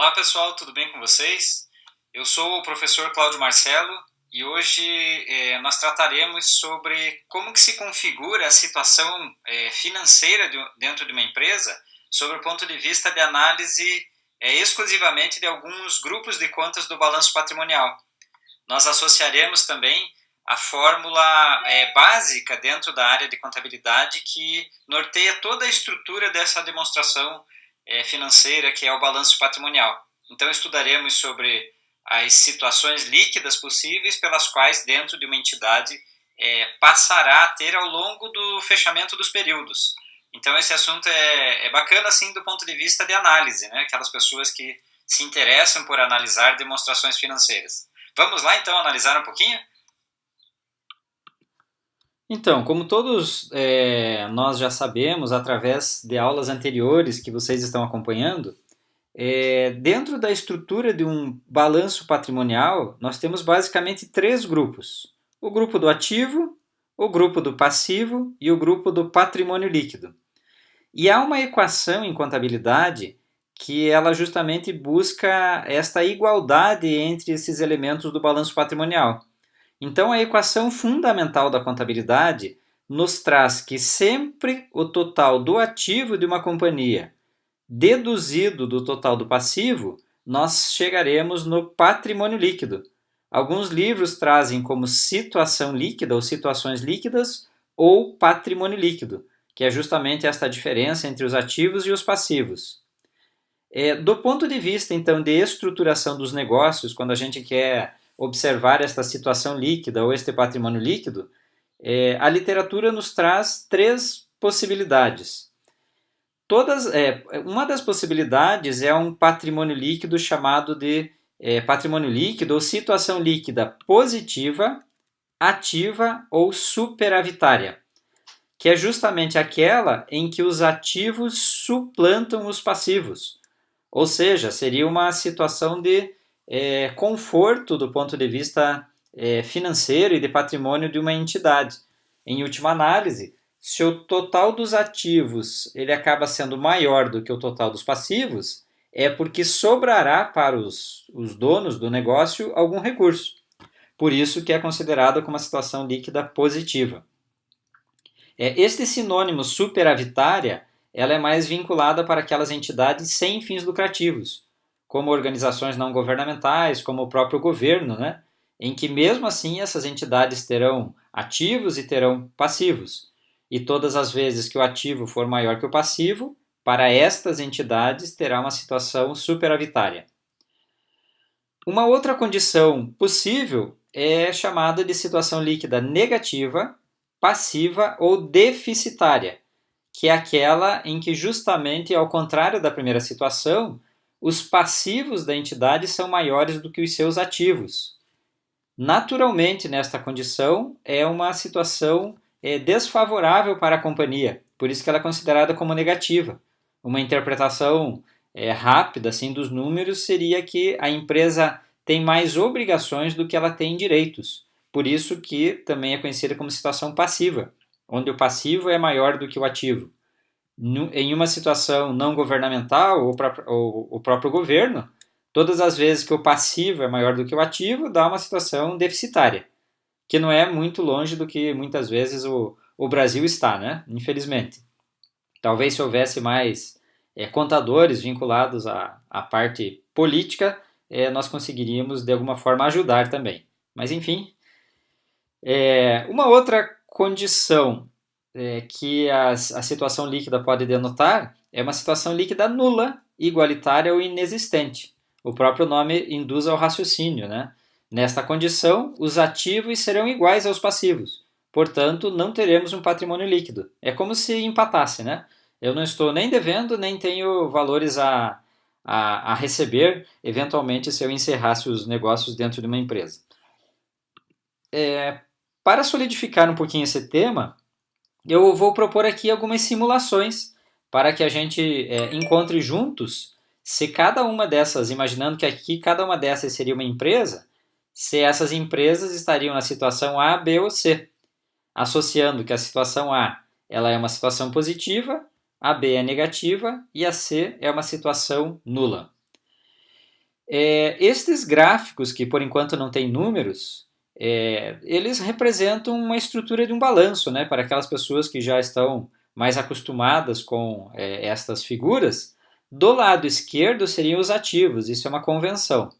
Olá pessoal, tudo bem com vocês? Eu sou o professor Cláudio Marcelo e hoje nós trataremos sobre como que se configura a situação financeira dentro de uma empresa sob o ponto de vista de análise exclusivamente de alguns grupos de contas do balanço patrimonial. Nós associaremos também a fórmula básica dentro da área de contabilidade que norteia toda a estrutura dessa demonstração financeira, que é o balanço patrimonial. Então, estudaremos sobre as situações líquidas possíveis pelas quais, dentro de uma entidade, passará a ter ao longo do fechamento dos períodos. Então, esse assunto é bacana, assim, do ponto de vista de análise, né? Aquelas pessoas que se interessam por analisar demonstrações financeiras. Vamos lá, então, analisar um pouquinho? Então, como todos nós já sabemos, através de aulas anteriores que vocês estão acompanhando, dentro da estrutura de um balanço patrimonial, nós temos basicamente três grupos: o grupo do ativo, o grupo do passivo e o grupo do patrimônio líquido. E há uma equação em contabilidade que ela justamente busca esta igualdade entre esses elementos do balanço patrimonial. Então, a equação fundamental da contabilidade nos traz que sempre o total do ativo de uma companhia deduzido do total do passivo, nós chegaremos no patrimônio líquido. Alguns livros trazem como situação líquida ou situações líquidas ou patrimônio líquido, que é justamente esta diferença entre os ativos e os passivos. Do ponto de vista, então, de estruturação dos negócios, quando a gente quer observar esta situação líquida ou este patrimônio líquido, a literatura nos traz três possibilidades. Uma das possibilidades é um patrimônio líquido chamado de patrimônio líquido ou situação líquida positiva, ativa ou superavitária, que é justamente aquela em que os ativos suplantam os passivos. Ou seja, seria uma situação de conforto do ponto de vista financeiro e de patrimônio de uma entidade. Em última análise, se o total dos ativos ele acaba sendo maior do que o total dos passivos, é porque sobrará para os donos do negócio algum recurso. Por isso que é considerada como uma situação líquida positiva. Este sinônimo superavitária, ela é mais vinculada para aquelas entidades sem fins lucrativos, como organizações não governamentais, como o próprio governo, né? Em que mesmo assim essas entidades terão ativos e terão passivos. E todas as vezes que o ativo for maior que o passivo, para estas entidades terá uma situação superavitária. Uma outra condição possível é chamada de situação líquida negativa, passiva ou deficitária, que é aquela em que, justamente ao contrário da primeira situação, os passivos da entidade são maiores do que os seus ativos. Naturalmente, nesta condição, é uma situação desfavorável para a companhia, por isso que ela é considerada como negativa. Uma interpretação rápida assim, dos números seria que a empresa tem mais obrigações do que ela tem direitos. Por isso que também é conhecida como situação passiva, onde o passivo é maior do que o ativo. Em uma situação não governamental ou o próprio governo, todas as vezes que o passivo é maior do que o ativo, dá uma situação deficitária, que não é muito longe do que muitas vezes o Brasil está, né? Infelizmente. Talvez se houvesse mais contadores vinculados à parte política, nós conseguiríamos de alguma forma ajudar também. Mas enfim, uma outra condição que a situação líquida pode denotar é uma situação líquida nula, igualitária ou inexistente. O próprio nome induz ao raciocínio, né? Nesta condição, os ativos serão iguais aos passivos. Portanto, não teremos um patrimônio líquido. É como se empatasse, né? Eu não estou nem devendo, nem tenho valores a receber, eventualmente, se eu encerrasse os negócios dentro de uma empresa. Para solidificar um pouquinho esse tema, eu vou propor aqui algumas simulações para que a gente encontre juntos se cada uma dessas, imaginando que aqui cada uma dessas seria uma empresa, se essas empresas estariam na situação A, B ou C, associando que a situação A ela é uma situação positiva, a B é negativa e a C é uma situação nula. Estes gráficos, que por enquanto não têm números, eles representam uma estrutura de um balanço, né, para aquelas pessoas que já estão mais acostumadas com estas figuras. Do lado esquerdo seriam os ativos, isso é uma convenção.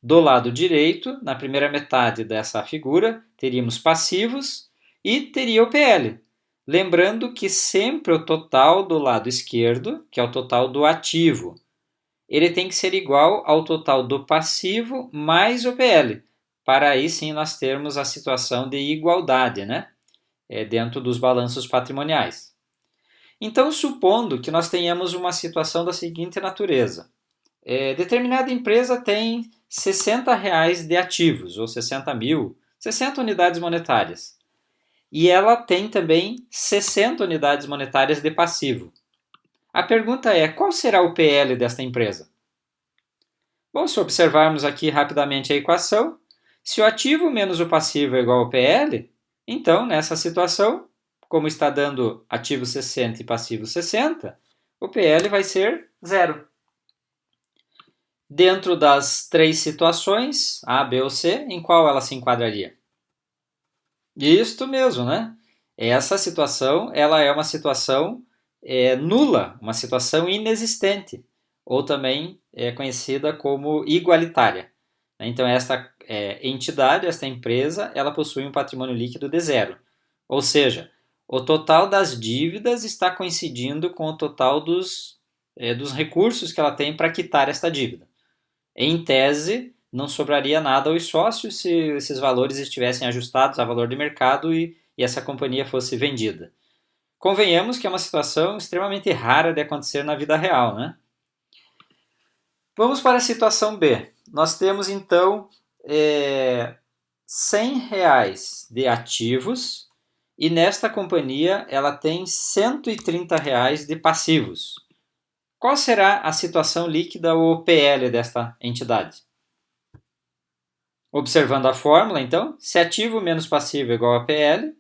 Do lado direito, na primeira metade dessa figura, teríamos passivos e teria o PL. Lembrando que sempre o total do lado esquerdo, que é o total do ativo, ele tem que ser igual ao total do passivo mais o PL, para aí sim nós termos a situação de igualdade, né? Dentro dos balanços patrimoniais. Então, supondo que nós tenhamos uma situação da seguinte natureza. Determinada empresa tem R$ 60 de ativos, ou 60 mil, 60 unidades monetárias. E ela tem também 60 unidades monetárias de passivo. A pergunta é, qual será o PL desta empresa? Bom, se observarmos aqui rapidamente a equação, se o ativo menos o passivo é igual ao PL, então, nessa situação, como está dando ativo 60 e passivo 60, o PL vai ser zero. Dentro das três situações, A, B ou C, em qual ela se enquadraria? Isto mesmo, né? Essa situação, ela é uma situação nula, uma situação inexistente, ou também é conhecida como igualitária. Então, esta entidade, esta empresa, ela possui um patrimônio líquido de zero. Ou seja, o total das dívidas está coincidindo com o total dos recursos que ela tem para quitar esta dívida. Em tese, não sobraria nada aos sócios se esses valores estivessem ajustados a valor de mercado e essa companhia fosse vendida. Convenhamos que é uma situação extremamente rara de acontecer na vida real, né? Vamos para a situação B. Nós temos então R$ 100 de ativos e nesta companhia ela tem R$ 130 de passivos. Qual será a situação líquida ou PL desta entidade? Observando a fórmula, então, se ativo menos passivo é igual a PL,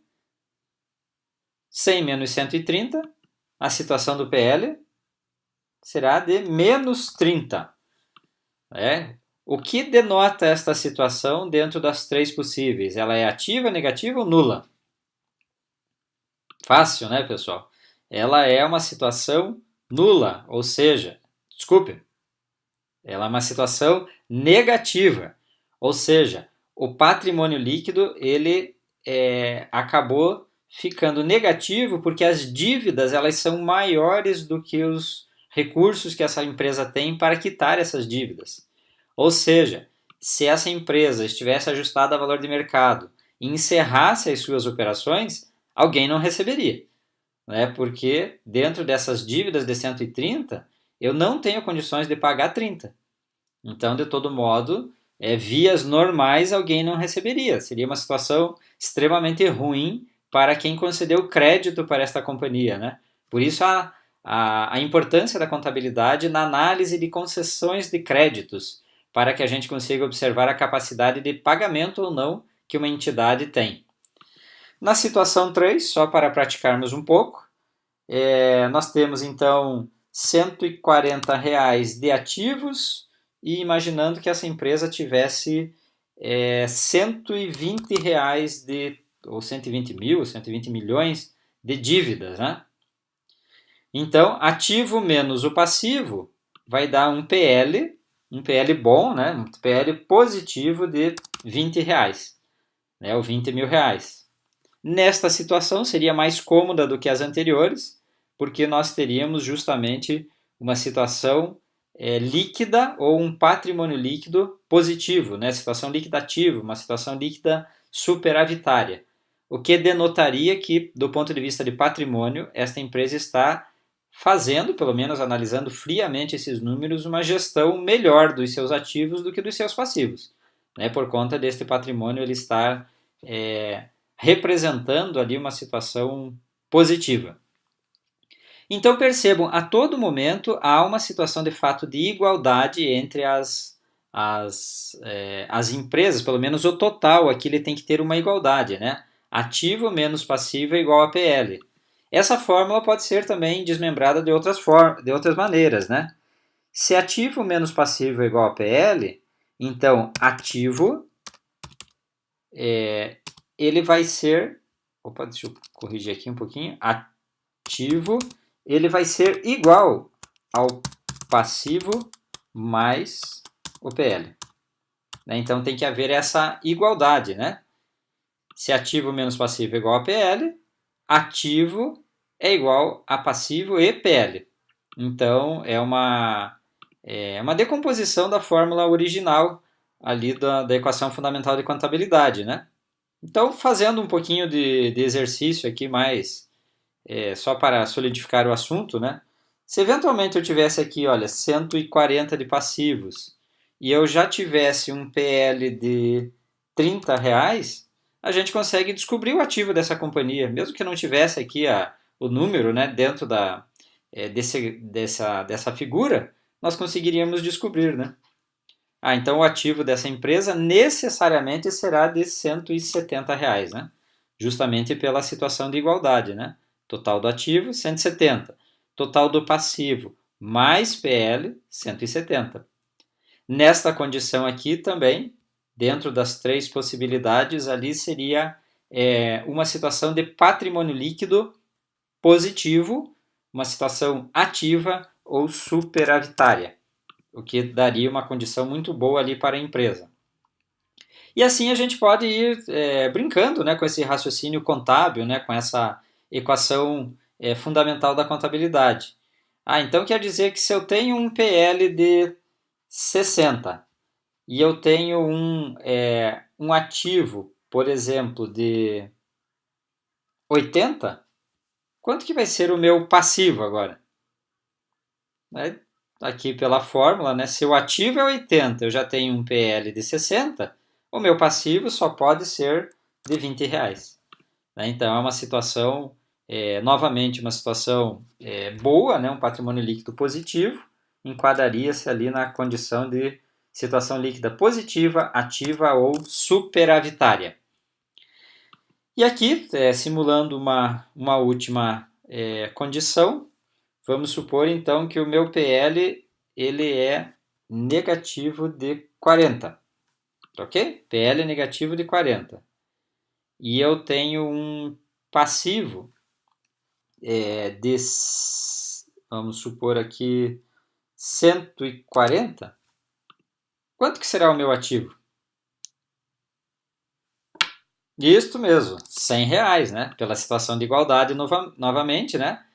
100 menos 130, a situação do PL será de menos 30. O que denota esta situação dentro das três possíveis? Ela é ativa, negativa ou nula? Fácil, né, pessoal? Ela é uma situação nula, ou seja, ela é uma situação negativa, ou seja, o patrimônio líquido ele acabou ficando negativo porque as dívidas elas são maiores do que os recursos que essa empresa tem para quitar essas dívidas. Ou seja, se essa empresa estivesse ajustada a valor de mercado e encerrasse as suas operações, alguém não receberia. Porque dentro dessas dívidas de 130, eu não tenho condições de pagar 30. Então, de todo modo, vias normais alguém não receberia. Seria uma situação extremamente ruim para quem concedeu crédito para esta companhia. Né? Por isso, a importância da contabilidade na análise de concessões de créditos, para que a gente consiga observar a capacidade de pagamento ou não que uma entidade tem. Na situação 3, só para praticarmos um pouco, nós temos então R$ 140 de ativos e imaginando que essa empresa tivesse R$ 120 ou 120 mil, 120 milhões de dívidas. Né? Então, ativo menos o passivo vai dar um PL bom, né? Um PL positivo de R$ 20, ou 20 mil reais. Nesta situação seria mais cômoda do que as anteriores, porque nós teríamos justamente uma situação líquida ou um patrimônio líquido positivo, né? Situação líquida ativa, uma situação líquida superavitária, o que denotaria que, do ponto de vista de patrimônio, esta empresa está fazendo, pelo menos analisando friamente esses números, uma gestão melhor dos seus ativos do que dos seus passivos, né? Por conta deste patrimônio ele estar representando ali uma situação positiva. Então percebam, a todo momento há uma situação de fato de igualdade entre as empresas, pelo menos o total aqui ele tem que ter uma igualdade, né? Ativo menos passivo é igual a PL. Essa fórmula pode ser também desmembrada de outras maneiras, né? Se ativo menos passivo é igual a PL, então ativo ele vai ser... Opa, deixa eu corrigir aqui um pouquinho. Ativo, ele vai ser igual ao passivo mais o PL. Então tem que haver essa igualdade, né? Se ativo menos passivo é igual a PL, ativo é igual a passivo e PL. Então é uma decomposição da fórmula original ali da equação fundamental de contabilidade, né? Então, fazendo um pouquinho de exercício aqui mais só para solidificar o assunto, né? Se eventualmente eu tivesse aqui, olha, 140 de passivos e eu já tivesse um PL de R$ 30, a gente consegue descobrir o ativo dessa companhia, mesmo que não tivesse aqui o número, né, dentro dessa figura, nós conseguiríamos descobrir, né? Então o ativo dessa empresa necessariamente será de R$ 170, né? Justamente pela situação de igualdade, né? Total do ativo, 170. Total do passivo, mais PL, 170. Nesta condição aqui também, dentro das três possibilidades, ali seria uma situação de patrimônio líquido positivo, uma situação ativa ou superavitária, o que daria uma condição muito boa ali para a empresa. E assim a gente pode ir brincando, né, com esse raciocínio contábil, né, com essa equação fundamental da contabilidade. Então quer dizer que se eu tenho um PL de 60 e eu tenho um ativo, por exemplo, de 80, quanto que vai ser o meu passivo agora? Aqui pela fórmula, né? Se o ativo é 80, eu já tenho um PL de 60, o meu passivo só pode ser de R$ 20. Então é uma situação, novamente, uma situação boa, né? Um patrimônio líquido positivo, enquadraria-se ali na condição de situação líquida positiva, ativa ou superavitária. E aqui, simulando uma última condição, vamos supor, então, que o meu PL ele é negativo de 40, ok? PL negativo de 40. E eu tenho um passivo de, vamos supor aqui, 140. Quanto que será o meu ativo? Isto mesmo, R$ 100, né? Pela situação de igualdade novamente, né?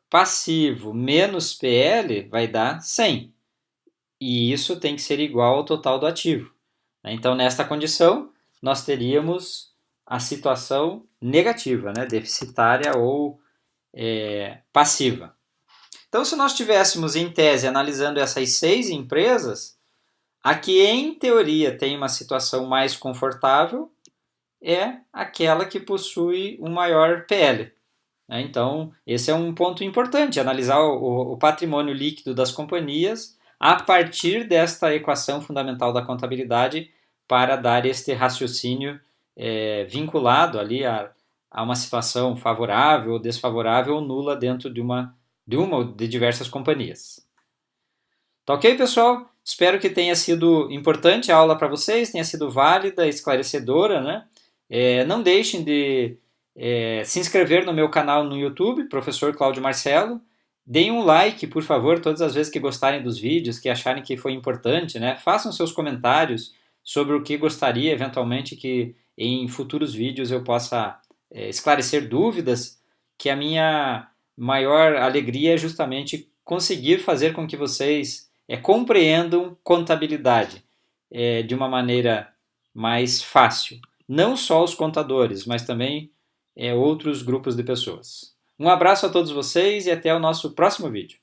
Passivo menos PL vai dar 100. E isso tem que ser igual ao total do ativo. Então, nesta condição, nós teríamos a situação negativa, né? Deficitária ou passiva. Então, se nós estivéssemos, em tese, analisando essas 6 empresas, a que, em teoria, tem uma situação mais confortável é aquela que possui um maior PL. Então, esse é um ponto importante, analisar o patrimônio líquido das companhias a partir desta equação fundamental da contabilidade para dar este raciocínio vinculado ali a uma situação favorável, desfavorável ou nula dentro de uma ou de diversas companhias. Tá ok, pessoal? Espero que tenha sido importante a aula para vocês, tenha sido válida, esclarecedora, né? Não deixem de se inscrever no meu canal no YouTube, Professor Cláudio Marcelo. Deem um like, por favor, todas as vezes que gostarem dos vídeos, que acharem que foi importante, né? Façam seus comentários sobre o que gostaria, eventualmente, que em futuros vídeos eu possa esclarecer dúvidas, que a minha maior alegria é justamente conseguir fazer com que vocês compreendam contabilidade de uma maneira mais fácil. Não só os contadores, mas também outros grupos de pessoas. Um abraço a todos vocês e até o nosso próximo vídeo.